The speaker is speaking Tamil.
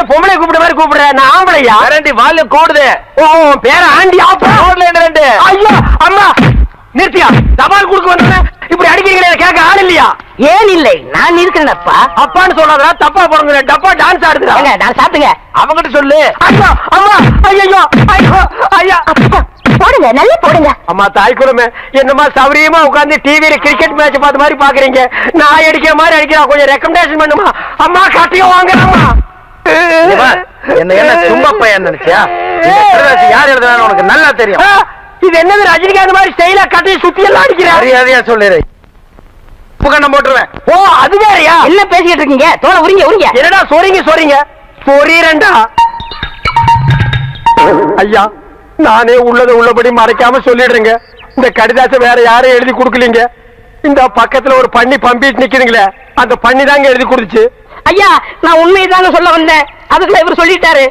என்ன பொம்பளை கூப்பிட்ட மாதிரி கூப்பிடுற? நான் ஆம்பளையா? கரண்டி வால்யூம் கூடுது. ஓ பேர ஆண்டி ஆப்பா ரோட்ல என்ன ரெண்டு? ஐயோ அம்மா நிறுத்தியா? தபால் குடுக்க வந்தா இப்படி அடிக்கிறீங்களே, கேட்க ஆள் இல்லையா? ஏன் இல்லை, நான் இருக்கிறேன்ப்பா. அப்பான்னு சொல்லாதடா, தப்பா போறங்க. டப்பா டான்ஸ் ஆடுதுடா. நான் சாப்பிட்டுங்க. அவங்கிட்ட சொல்லு. ஐயோ அம்மா ஐயோ ஐயோ ஐயா போடுங்க, நல்லா போடுங்க. அம்மா தாய் குடும்பமே, என்னமா சௌரியமா உட்கார்ந்து டிவியில கிரிக்கெட் மேட்ச் பார்த்த மாதிரி பாக்குறீங்க. நான் அடிக்கிற மாதிரி அடிக்கிறா, கொஞ்சம் ரெக்கமெண்டேஷன் பண்ணுமா? அம்மா கட்டியும் வாங்குறாமா? என்ன சும்மா பையன் நினைச்சியா? யார் எழுதுறான்னு உனக்கு நல்லா தெரியும். இது என்னது ரஜினிகாந்த் மாதிரி ஸ்டைலா கட்டி சுத்தி எல்லாம் அடிக்கிறா? மரியாதையா சொல்லிடு. புகண்ணம் போட்டுருவேன். ஓ அது வேறயா? என்ன பேசிக்கிட்டு இருக்கீங்க? தோலை உரிங்க உரிங்க. என்னடா சொறீங்க சொறீரண்டா. ஐயா நானே உள்ளதை உள்ளபடி மறைக்காம சொல்லிடுறேங்க. இந்த கடிதாசை வேற யாரும் எழுதி கொடுக்கலீங்க. இந்த பக்கத்துல ஒரு பண்ணி பம்பிட்டு நிக்குதுங்களே, அந்த பண்ணி தாங்க எழுதி கொடுத்துச்சு. ஐயா நான் உண்மையை தாங்க சொல்ல வந்தேன், அதுக்குள்ள இவர் சொல்லிட்டாரு.